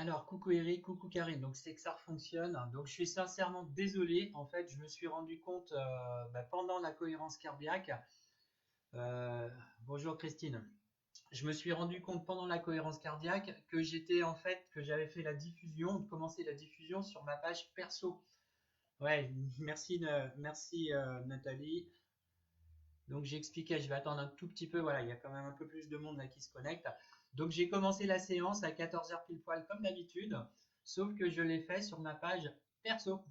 Alors, coucou Eric, coucou Karine. Donc, c'est que ça fonctionne. Donc, je suis sincèrement désolé. En fait, je me suis rendu compte pendant la cohérence cardiaque. euh, Bonjour Christine. Je me suis rendu compte pendant la cohérence cardiaque que que j'avais fait la diffusion, commencé la diffusion sur ma page perso. Ouais, merci Nathalie. Donc, j'expliquais, je vais attendre un tout petit peu. Voilà, il y a quand même un peu plus de monde là qui se connecte. Donc, j'ai commencé la séance à 14 heures pile poil comme d'habitude, sauf que je l'ai fait sur ma page perso.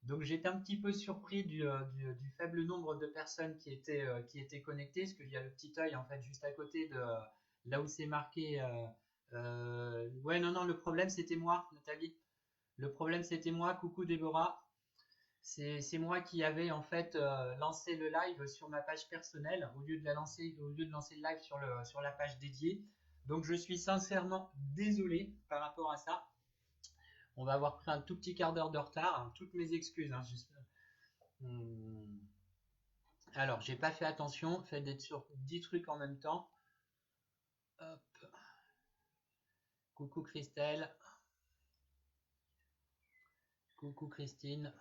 Donc j'étais un petit peu surpris du faible nombre de personnes qui étaient connectées, parce qu'il y a le petit œil en fait juste à côté de là où c'est marqué. Ouais, non, non, le problème c'était moi, Nathalie. Le problème c'était moi, coucou Déborah. C'est moi qui avais en fait lancé le live sur ma page personnelle au lieu de lancer le live sur la page dédiée. Donc je suis sincèrement désolé par rapport à ça. On va avoir pris un tout petit quart d'heure de retard, hein. Toutes mes excuses, hein, Hmm. Alors, j'ai pas fait attention, fait d'être sur 10 trucs en même temps. Hop. Coucou Christelle, coucou Christine.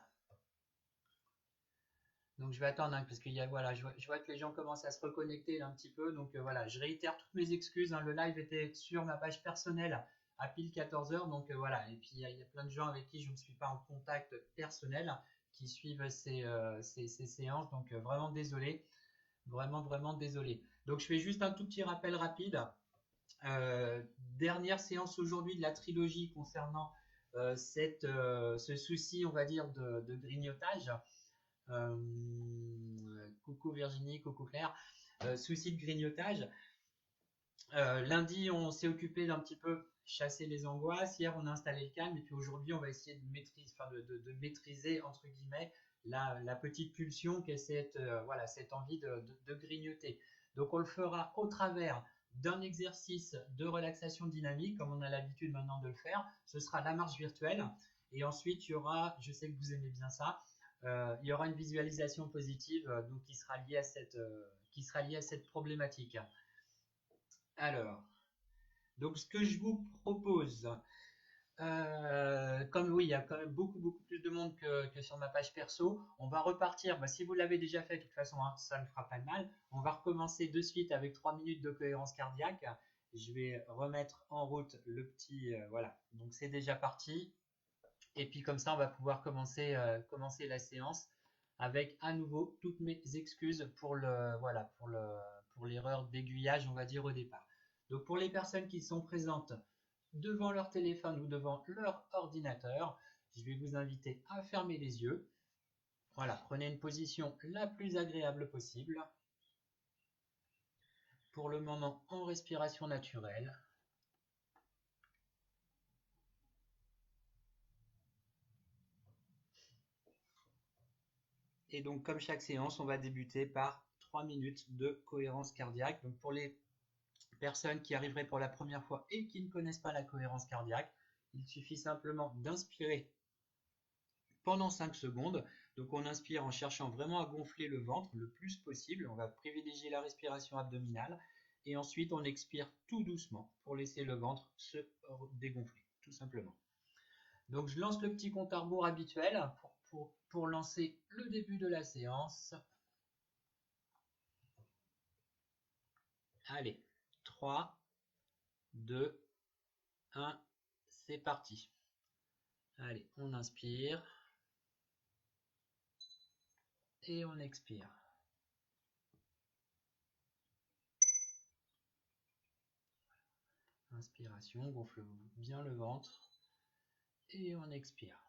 Donc je vais attendre hein, parce qu'il y a voilà, je vois que les gens commencent à se reconnecter là, un petit peu. Donc voilà, je réitère toutes mes excuses, hein. Le live était sur ma page personnelle à pile 14 heures. Donc voilà, et puis il y a plein de gens avec qui je ne suis pas en contact personnel qui suivent ces séances. Donc vraiment désolé, vraiment désolé. Donc je fais juste un tout petit rappel rapide. Euh, Dernière séance aujourd'hui de la trilogie concernant ce souci, on va dire, de grignotage. Euh, Coucou Virginie, coucou Claire. Souci de grignotage. Lundi, on s'est occupé d'un petit peu chasser les angoisses. Hier, on a installé le calme. Et puis aujourd'hui, on va essayer de maîtriser, enfin de maîtriser, entre guillemets, la petite pulsion qu'est voilà, cette envie de grignoter. Donc, on le fera au travers d'un exercice de relaxation dynamique, comme on a l'habitude maintenant de le faire. Ce sera la marche virtuelle. Et ensuite, il y aura, je sais que vous aimez bien ça, il y aura une visualisation positive donc qui sera liée à cette problématique. Alors, donc, ce que je vous propose, comme oui, il y a quand même beaucoup plus de monde que sur ma page perso, on va repartir. Bah, si vous l'avez déjà fait, de toute façon, hein, ça ne fera pas de mal. On va recommencer de suite avec 3 minutes de cohérence cardiaque. Je vais remettre en route le petit. Voilà, donc c'est déjà parti. Et puis, comme ça, on va pouvoir commencer la séance avec à nouveau toutes mes excuses voilà, pour l'erreur d'aiguillage, on va dire, au départ. Donc, pour les personnes qui sont présentes devant leur téléphone ou devant leur ordinateur, je vais vous inviter à fermer les yeux. Voilà, prenez une position la plus agréable possible. Pour le moment, en respiration naturelle. Et donc, comme chaque séance, on va débuter par 3 minutes de cohérence cardiaque. Donc, pour les personnes qui arriveraient pour la première fois et qui ne connaissent pas la cohérence cardiaque, il suffit simplement d'inspirer pendant 5 secondes. Donc on inspire en cherchant vraiment à gonfler le ventre le plus possible. On va privilégier la respiration abdominale. Et ensuite on expire tout doucement pour laisser le ventre se dégonfler, tout simplement. Donc je lance le petit compte à rebours habituel pour lancer le début de la séance. Allez, 3, 2, 1, c'est parti. Allez, on inspire et on expire. Inspiration, gonfle bien le ventre et on expire.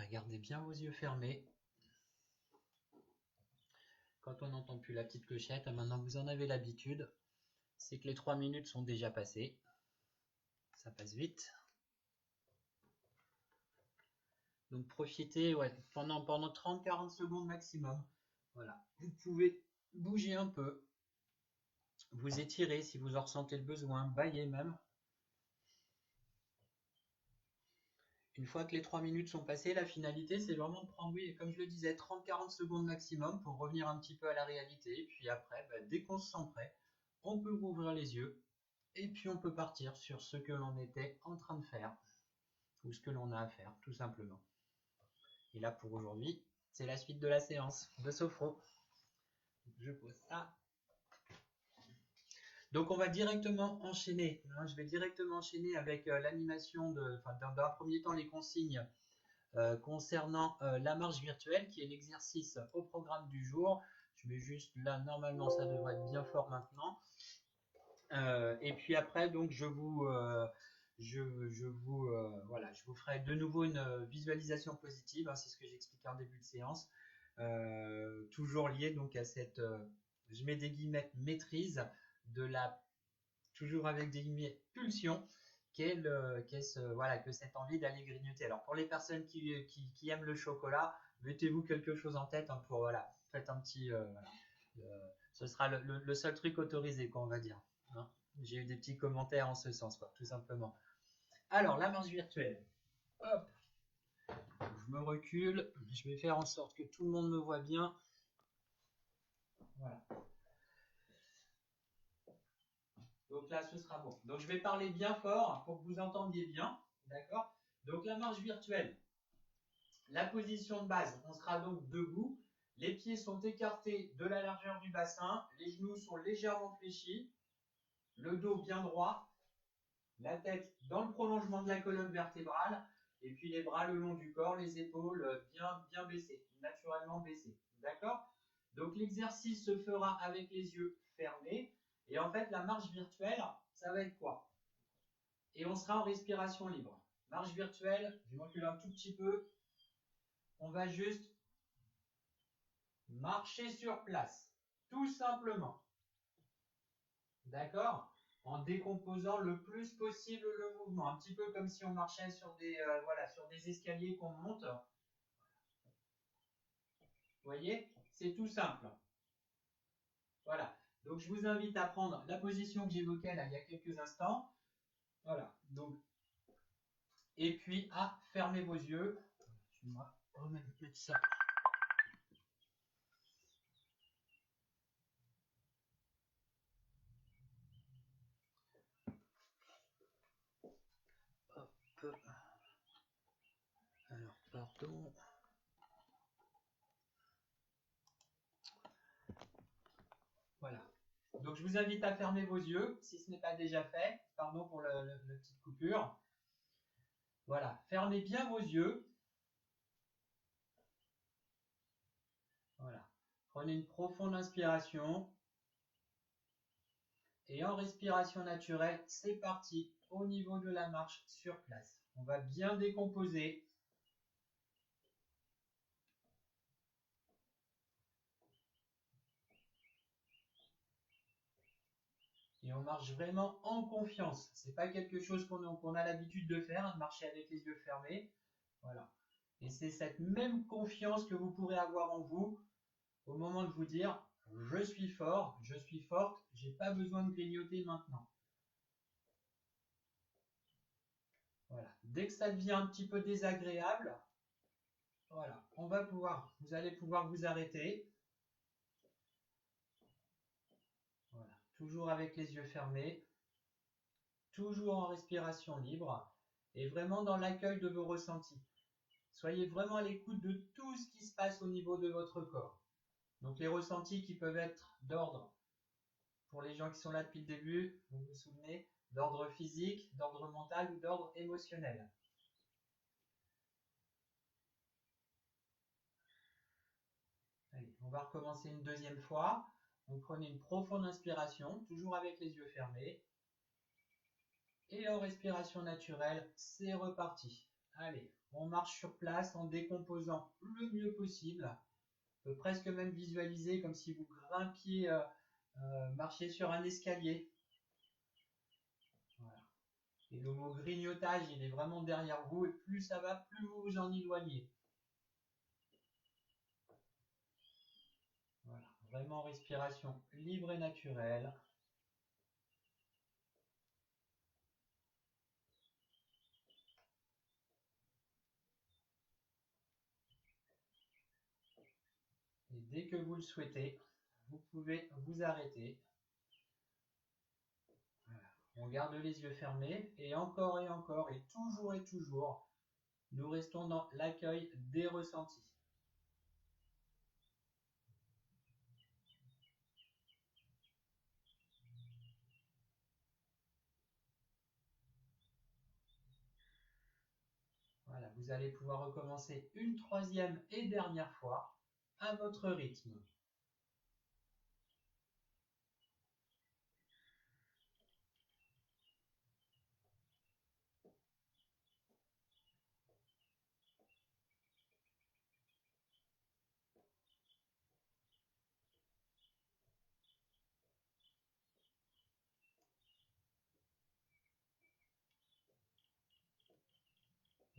Voilà, gardez bien vos yeux fermés. Quand on n'entend plus la petite clochette, maintenant vous en avez l'habitude, c'est que les 3 minutes sont déjà passées. Ça passe vite. Donc profitez pendant 30-40 secondes maximum. Voilà. Vous pouvez bouger un peu, vous étirez si vous en ressentez le besoin, bailler même. Une fois que les 3 minutes sont passées, la finalité c'est vraiment de prendre, oui, comme je le disais, 30-40 secondes maximum pour revenir un petit peu à la réalité. Et puis après, dès qu'on se sent prêt, on peut rouvrir les yeux et puis on peut partir sur ce que l'on était en train de faire ou ce que l'on a à faire, tout simplement. Et là pour aujourd'hui, c'est la suite de la séance de sophro. Je pose ça. Donc on va directement enchaîner. Je vais directement enchaîner avec l'animation dans un premier temps les consignes concernant la marche virtuelle qui est l'exercice au programme du jour. Je mets juste là, normalement ça devrait être bien fort maintenant. Et puis après donc je vous ferai de nouveau une visualisation positive, hein, c'est ce que j'expliquais en début de séance, toujours lié donc à cette, je mets des guillemets, maîtrise de la, toujours avec des guillemets, pulsion, que cette envie d'aller grignoter. Alors pour les personnes qui aiment le chocolat, mettez-vous quelque chose en tête, hein, pour faites un petit, ce sera le seul truc autorisé, quoi, on va dire. Hein. J'ai eu des petits commentaires en ce sens, quoi, tout simplement. Alors la marche virtuelle. Hop. Je me recule. Je vais faire en sorte que tout le monde me voit bien. Voilà. Donc là, ce sera bon. Donc je vais parler bien fort pour que vous entendiez bien. D'accord? Donc la marche virtuelle. La position de base, on sera donc debout. Les pieds sont écartés de la largeur du bassin. Les genoux sont légèrement fléchis. Le dos bien droit. La tête dans le prolongement de la colonne vertébrale. Et puis les bras le long du corps, les épaules bien baissées, naturellement baissées. D'accord? Donc l'exercice se fera avec les yeux fermés. Et en fait, la marche virtuelle, ça va être quoi? Et on sera en respiration libre. Marche virtuelle, je m'encule un tout petit peu. On va juste marcher sur place, tout simplement. D'accord? En décomposant le plus possible le mouvement. Un petit peu comme si on marchait sur sur des escaliers qu'on monte. Vous voyez? C'est tout simple. Voilà. Donc je vous invite à prendre la position que j'évoquais là il y a quelques instants. Voilà. Donc, et puis à fermer vos yeux. Excusez-moi, remettre ça. Hop. Alors, pardon. Voilà. Donc je vous invite à fermer vos yeux si ce n'est pas déjà fait. Pardon pour la petite coupure. Voilà. Fermez bien vos yeux. Voilà. Prenez une profonde inspiration. Et en respiration naturelle, c'est parti au niveau de la marche sur place. On va bien décomposer. Et on marche vraiment en confiance. C'est pas quelque chose qu'on a l'habitude de faire, de marcher avec les yeux fermés. Voilà. Et c'est cette même confiance que vous pourrez avoir en vous au moment de vous dire je suis fort, je suis forte, j'ai pas besoin de grignoter maintenant. Voilà. Dès que ça devient un petit peu désagréable, voilà, vous allez pouvoir vous arrêter. Voilà. Toujours avec les yeux fermés, toujours en respiration libre et vraiment dans l'accueil de vos ressentis. Soyez vraiment à l'écoute de tout ce qui se passe au niveau de votre corps. Donc les ressentis qui peuvent être d'ordre, pour les gens qui sont là depuis le début, vous vous souvenez, d'ordre physique, d'ordre mental ou d'ordre émotionnel. Allez, on va recommencer une deuxième fois. Donc prenez une profonde inspiration, toujours avec les yeux fermés. Et en respiration naturelle, c'est reparti. Allez, On marche sur place en décomposant le mieux possible. On peut presque même visualiser comme si vous grimpiez, marchiez sur un escalier. Voilà. Et le mot grignotage, il est vraiment derrière vous, et plus ça va, plus vous vous en éloignez. Voilà. Vraiment respiration libre et naturelle. Et dès que vous le souhaitez, vous pouvez vous arrêter. Voilà. On garde les yeux fermés et encore et toujours, nous restons dans l'accueil des ressentis. Voilà, vous allez pouvoir recommencer une troisième et dernière fois à votre rythme.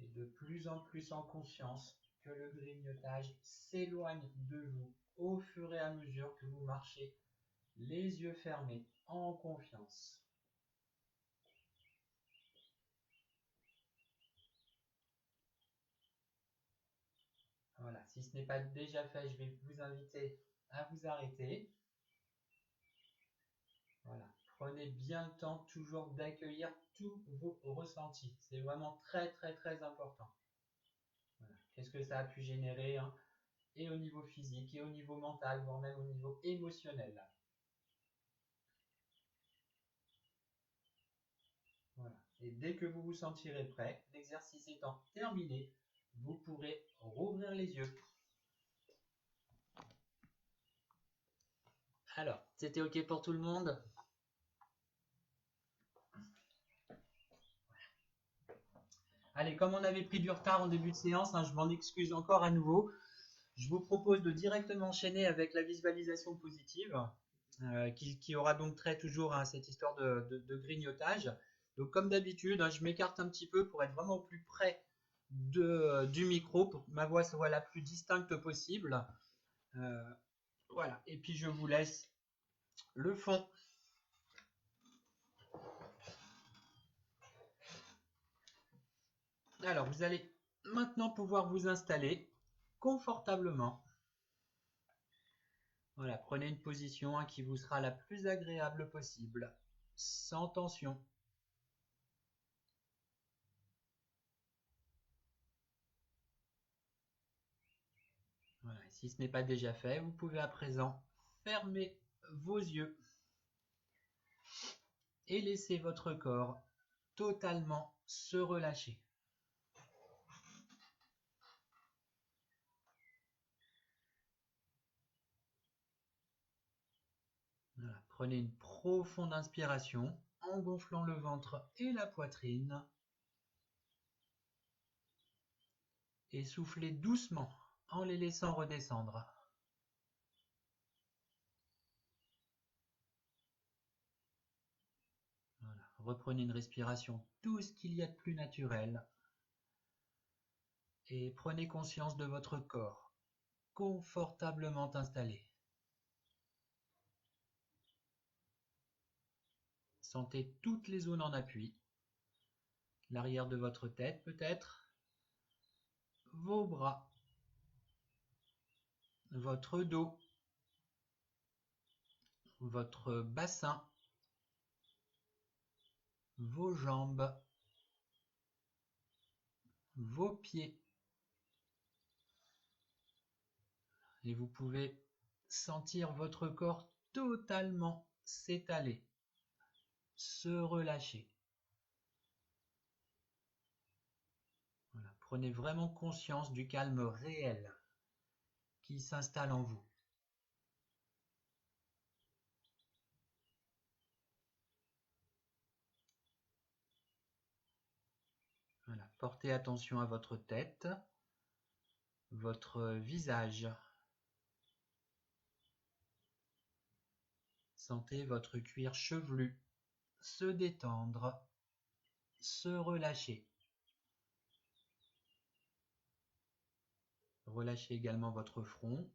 Et de plus en plus en conscience que le grignotage s'éloigne de vous au fur et à mesure que vous marchez les yeux fermés en confiance. Voilà, si ce n'est pas déjà fait, je vais vous inviter à vous arrêter. Voilà, prenez bien le temps toujours d'accueillir tous vos ressentis. C'est vraiment très important. Voilà. Qu'est-ce que ça a pu générer, hein, et au niveau physique, et au niveau mental, voire même au niveau émotionnel. Voilà. Et dès que vous vous sentirez prêt, l'exercice étant terminé, vous pourrez rouvrir les yeux. Alors, c'était OK pour tout le monde? Allez, comme on avait pris du retard en début de séance, hein, je m'en excuse encore à nouveau. Je vous propose de directement enchaîner avec la visualisation positive, qui aura donc trait toujours à cette histoire de grignotage. Donc comme d'habitude, hein, je m'écarte un petit peu pour être vraiment au plus près du micro, pour que ma voix soit la plus distincte possible. Voilà, et puis je vous laisse le fond. Alors, vous allez maintenant pouvoir vous installer confortablement. Voilà, prenez une position, hein, qui vous sera la plus agréable possible, sans tension. Voilà, si ce n'est pas déjà fait, vous pouvez à présent fermer vos yeux et laisser votre corps totalement se relâcher. Voilà, prenez une profonde inspiration en gonflant le ventre et la poitrine et soufflez doucement en les laissant redescendre. Voilà, reprenez une respiration, tout ce qu'il y a de plus naturel, et prenez conscience de votre corps confortablement installé. Sentez toutes les zones en appui, l'arrière de votre tête peut-être, vos bras, votre dos, votre bassin, vos jambes, vos pieds. Et vous pouvez sentir votre corps totalement s'étaler, se relâcher. Voilà, prenez vraiment conscience du calme réel qui s'installe en vous. Voilà, Portez attention à votre tête, votre visage. Sentez votre cuir chevelu se détendre, se relâcher. Relâchez également votre front.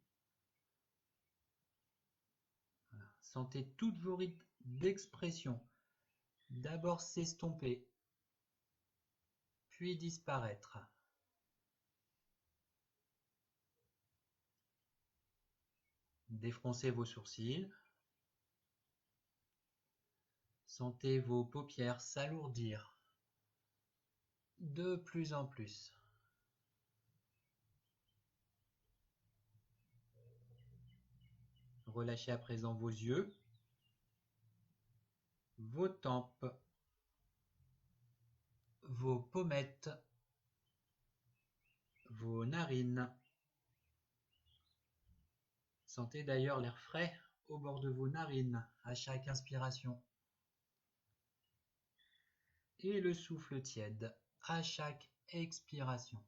Voilà. Sentez toutes vos rythmes d'expression d'abord s'estomper, puis disparaître. Défroncez vos sourcils. Sentez vos paupières s'alourdir de plus en plus. Relâchez à présent vos yeux, vos tempes, vos pommettes, vos narines. Sentez d'ailleurs l'air frais au bord de vos narines à chaque inspiration et le souffle tiède à chaque expiration.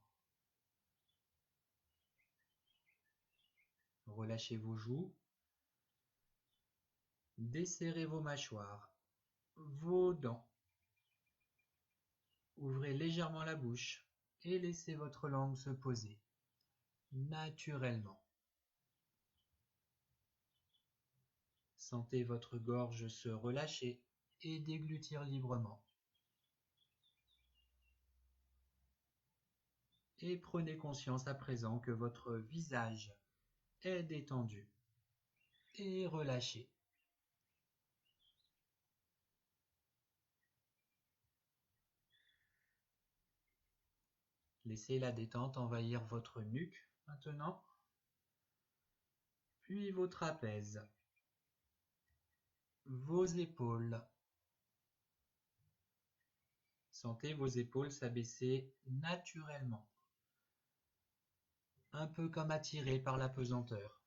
Relâchez vos joues, desserrez vos mâchoires, vos dents. Ouvrez légèrement la bouche et laissez votre langue se poser naturellement. Sentez votre gorge se relâcher et déglutir librement. Et prenez conscience à présent que votre visage est détendu et relâché. Laissez la détente envahir votre nuque maintenant, puis vos trapèzes, vos épaules. Sentez vos épaules s'abaisser naturellement, un peu comme attirées par la pesanteur.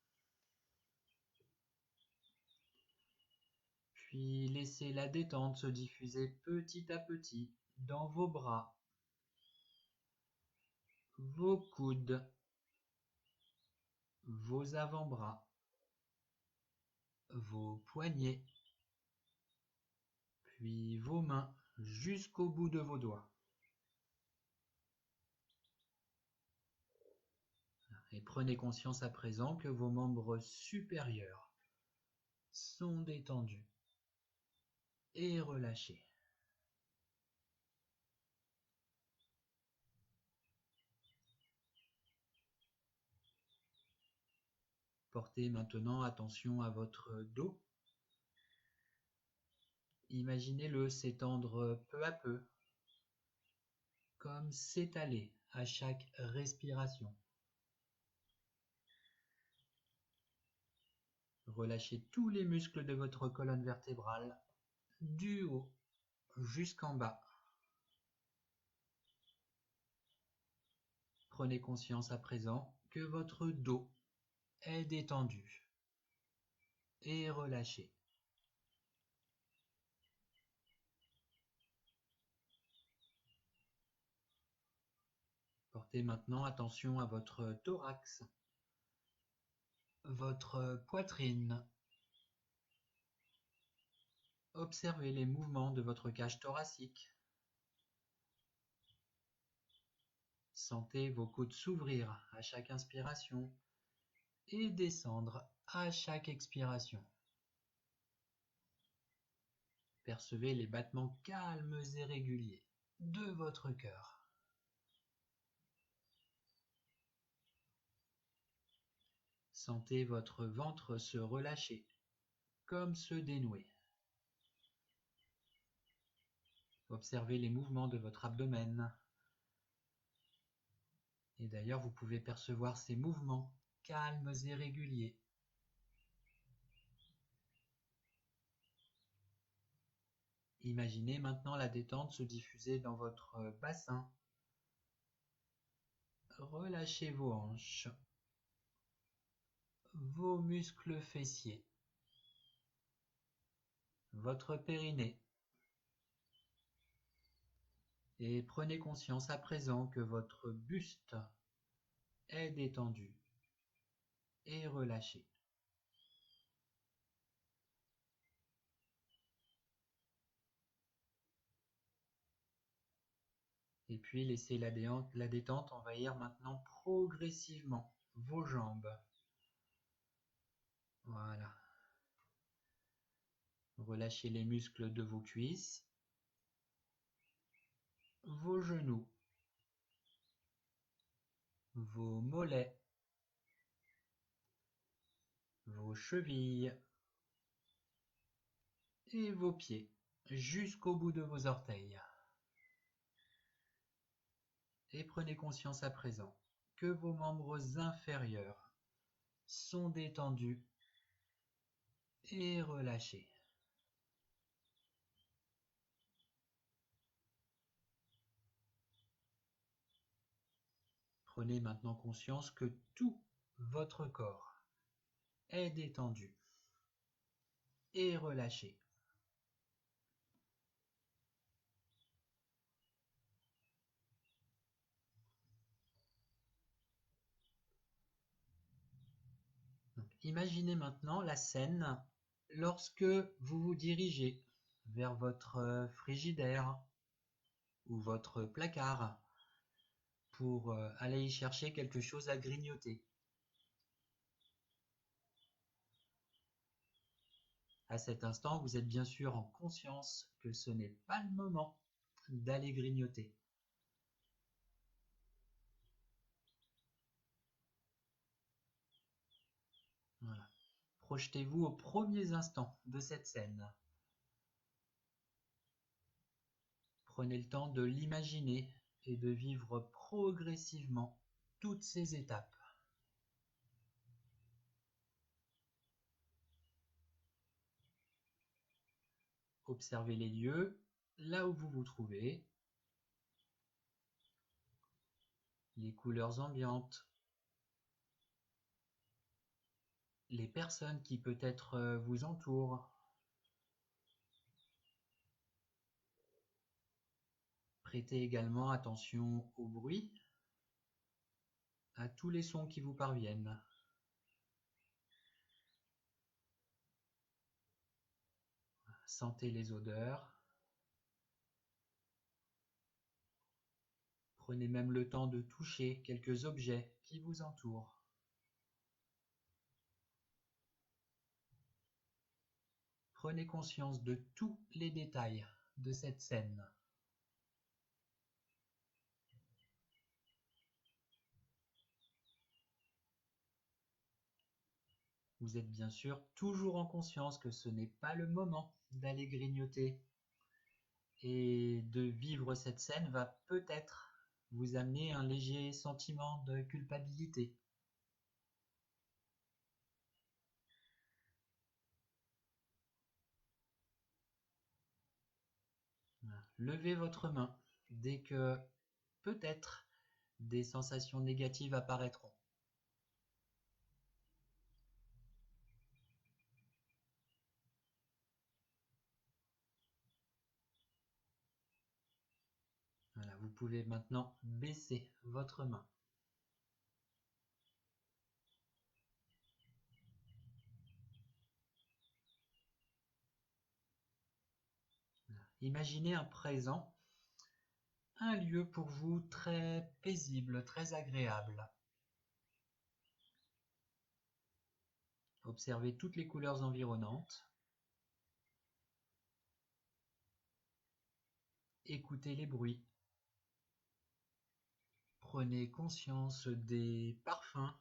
Puis laissez la détente se diffuser petit à petit dans vos bras, vos coudes, vos avant-bras, vos poignets, puis vos mains jusqu'au bout de vos doigts. Et prenez conscience à présent que vos membres supérieurs sont détendus et relâchés. Portez maintenant attention à votre dos. Imaginez-le s'étendre peu à peu, comme s'étaler à chaque respiration. Relâchez tous les muscles de votre colonne vertébrale, du haut jusqu'en bas. Prenez conscience à présent que votre dos est détendu et relâché. Portez maintenant attention à votre thorax, votre poitrine. Observez les mouvements de votre cage thoracique. Sentez vos côtes s'ouvrir à chaque inspiration et descendre à chaque expiration. Percevez les battements calmes et réguliers de votre cœur. Sentez votre ventre se relâcher, comme se dénouer. Observez les mouvements de votre abdomen. Et d'ailleurs, vous pouvez percevoir ces mouvements calmes et réguliers. Imaginez maintenant la détente se diffuser dans votre bassin. Relâchez vos hanches, vos muscles fessiers, votre périnée Et prenez conscience à présent que votre buste est détendu et relâché. Et puis laissez la détente envahir maintenant progressivement vos jambes. Voilà. Relâchez les muscles de vos cuisses, vos genoux, vos mollets, vos chevilles et vos pieds jusqu'au bout de vos orteils. Et prenez conscience à présent que vos membres inférieurs sont détendus et relâchés. Prenez maintenant conscience que tout votre corps est détendu et relâché. Donc, imaginez maintenant la scène lorsque vous vous dirigez vers votre frigidaire ou votre placard pour aller y chercher quelque chose à grignoter. À cet instant, vous êtes bien sûr en conscience que ce n'est pas le moment d'aller grignoter. Voilà. Projetez-vous aux premiers instants de cette scène. Prenez le temps de l'imaginer et de vivre progressivement toutes ces étapes. Observez les lieux, là où vous vous trouvez, les couleurs ambiantes, les personnes qui peut-être vous entourent. Prêtez également attention au bruit, à tous les sons qui vous parviennent. Sentez les odeurs. Prenez même le temps de toucher quelques objets qui vous entourent. Prenez conscience de tous les détails de cette scène. Vous êtes bien sûr toujours en conscience que ce n'est pas le moment d'aller grignoter. Et de vivre cette scène va peut-être vous amener un léger sentiment de culpabilité. Levez votre main dès que peut-être des sensations négatives apparaîtront. Voilà, vous pouvez maintenant baisser votre main. Imaginez un présent, un lieu pour vous très paisible, très agréable. Observez toutes les couleurs environnantes. Écoutez les bruits. Prenez conscience des parfums.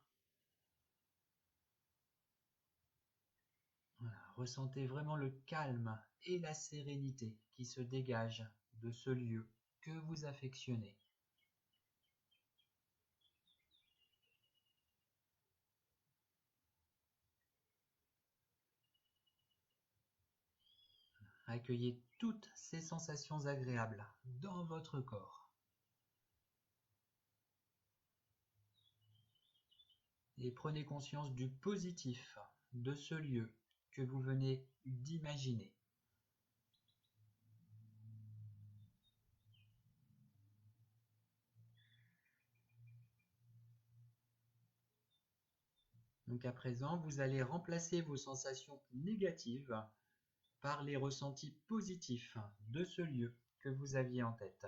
Voilà, ressentez vraiment le calme et la sérénité qui se dégagent de ce lieu que vous affectionnez. Accueillez toutes ces sensations agréables dans votre corps. Et prenez conscience du positif de ce lieu que vous venez d'imaginer. Donc à présent, vous allez remplacer vos sensations négatives par les ressentis positifs de ce lieu que vous aviez en tête.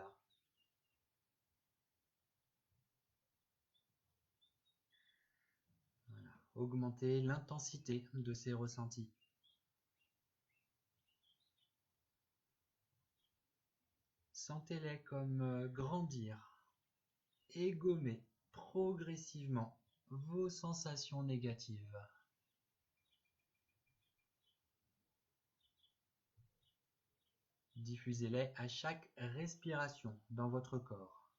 Voilà. Augmentez l'intensité de ces ressentis. Sentez-les comme grandir et gommer progressivement vos sensations négatives. Diffusez-les à chaque respiration dans votre corps.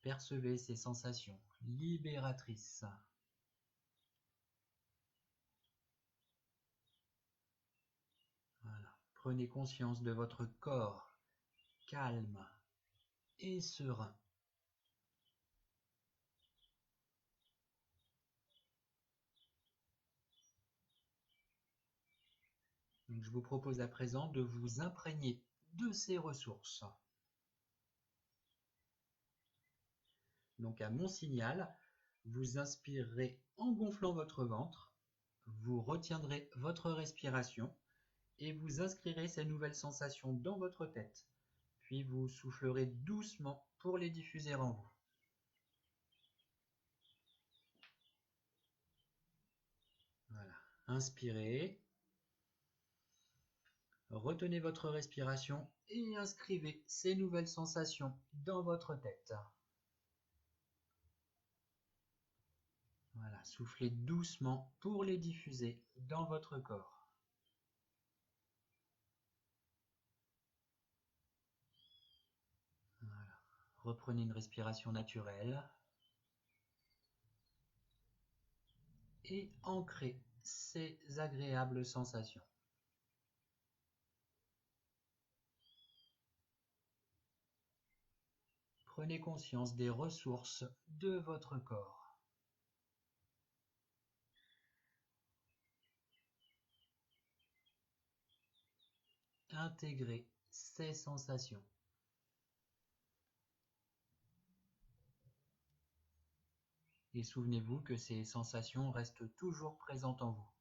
Percevez ces sensations libératrices. Voilà. Prenez conscience de votre corps calme et serein. Donc, je vous propose à présent de vous imprégner de ces ressources. Donc à mon signal, vous inspirerez en gonflant votre ventre, vous retiendrez votre respiration et vous inscrirez ces nouvelles sensations dans votre tête. Puis vous soufflerez doucement pour les diffuser en vous. Voilà. Inspirez. Retenez votre respiration et inscrivez ces nouvelles sensations dans votre tête. Voilà, soufflez doucement pour les diffuser dans votre corps. Voilà. Reprenez une respiration naturelle et ancrez ces agréables sensations. Prenez conscience des ressources de votre corps. Intégrez ces sensations. Et souvenez-vous que ces sensations restent toujours présentes en vous.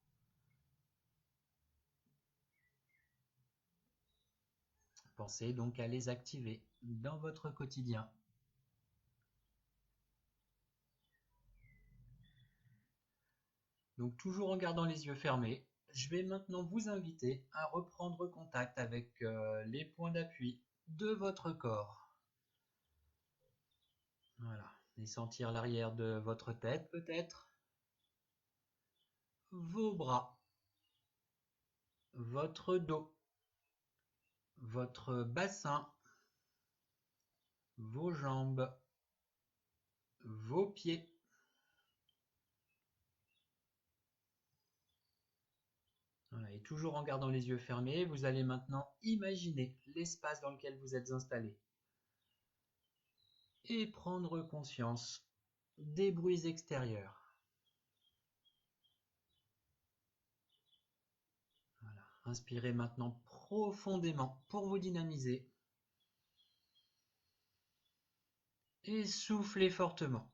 Pensez donc à les activer dans votre quotidien. Donc toujours en gardant les yeux fermés, je vais maintenant vous inviter à reprendre contact avec les points d'appui de votre corps. Voilà, et sentir l'arrière de votre tête peut-être, vos bras, votre dos, votre bassin, vos jambes, vos pieds. Voilà, et toujours en gardant les yeux fermés, vous allez maintenant imaginer l'espace dans lequel vous êtes installé. Et prendre conscience des bruits extérieurs. Voilà. Inspirez maintenant profondément pour vous dynamiser. Et soufflez fortement.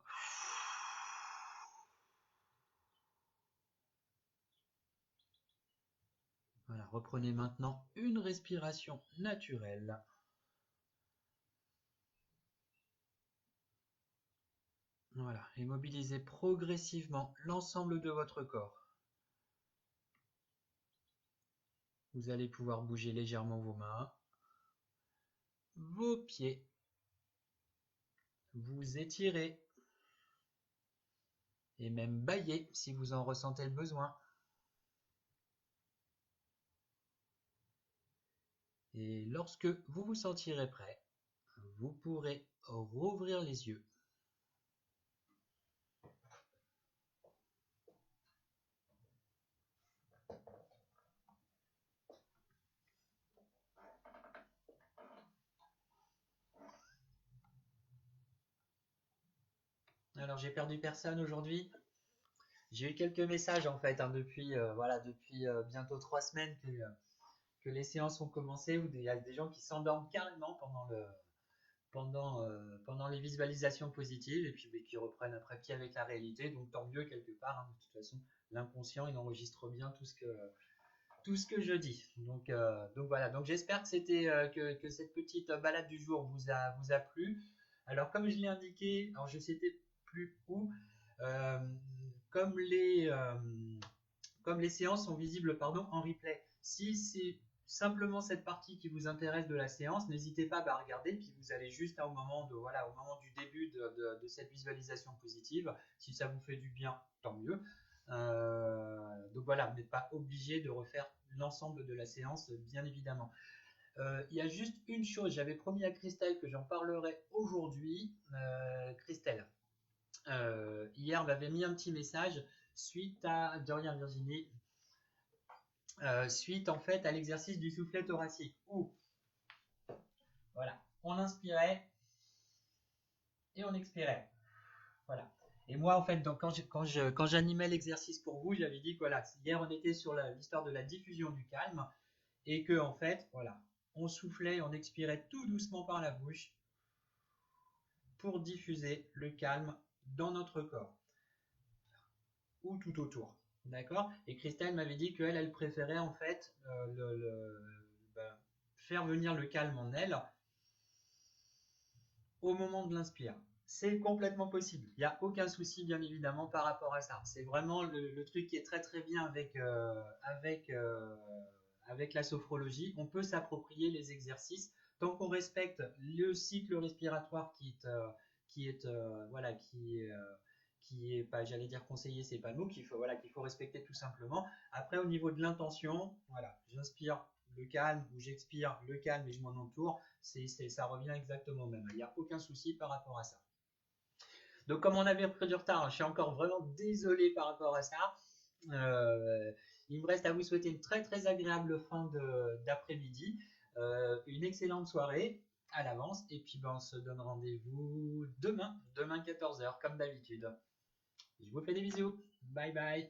Voilà, reprenez maintenant une respiration naturelle. Voilà, et mobilisez progressivement l'ensemble de votre corps. Vous allez pouvoir bouger légèrement vos mains, vos pieds, vous étirez et même bâiller si vous en ressentez le besoin. Et lorsque vous vous sentirez prêt, vous pourrez rouvrir les yeux. Alors j'ai perdu personne aujourd'hui. J'ai eu quelques messages en fait depuis bientôt 3 semaines que les séances ont commencé où il y a des gens qui s'endorment carrément pendant les visualisations positives et puis qui reprennent après pied avec la réalité. Donc tant mieux quelque part, hein. De toute façon, l'inconscient il enregistre bien tout ce que je dis. Donc voilà. Donc j'espère que cette petite balade du jour vous a plu. Alors comme je l'ai indiqué, alors je sais plus où, euh, comme les euh, comme les séances sont visibles pardon, en replay. Si c'est simplement cette partie qui vous intéresse de la séance, n'hésitez pas à regarder, puis vous allez juste au moment du début de cette visualisation positive. Si ça vous fait du bien, tant mieux. Donc voilà, vous n'êtes pas obligé de refaire l'ensemble de la séance, bien évidemment. Il y a juste une chose, j'avais promis à Christelle que j'en parlerai aujourd'hui. Christelle, hier m'avait mis un petit message suite à Dorian Virginie, suite en fait à l'exercice du soufflet thoracique. Où voilà, on inspirait et on expirait. Voilà. Et moi en fait, donc, quand j'animais l'exercice pour vous, j'avais dit que voilà, hier on était sur l'histoire de la diffusion du calme et que en fait, voilà, on soufflait, on expirait tout doucement par la bouche pour diffuser le calme dans notre corps ou tout autour. D'accord. Et Christelle m'avait dit qu'elle, elle préférait en fait ben, faire venir le calme en elle au moment de l'inspire. C'est complètement possible. Il n'y a aucun souci, bien évidemment, par rapport à ça. C'est vraiment le truc qui est très très bien avec la sophrologie. On peut s'approprier les exercices tant qu'on respecte le cycle respiratoire qui est pas, j'allais dire conseillé, c'est pas le mot, qu'il faut respecter tout simplement. Après, au niveau de l'intention, voilà, j'inspire le calme ou j'expire le calme et je m'en entoure, ça revient exactement au même. Il n'y a aucun souci par rapport à ça. Donc, comme on avait pris du retard, hein, je suis encore vraiment désolé par rapport à ça. Euh, il me reste à vous souhaiter une très très agréable fin d'après-midi, une excellente soirée à l'avance, et puis ben, on se donne rendez-vous demain 14h comme d'habitude. Je vous fais des bisous. Bye bye.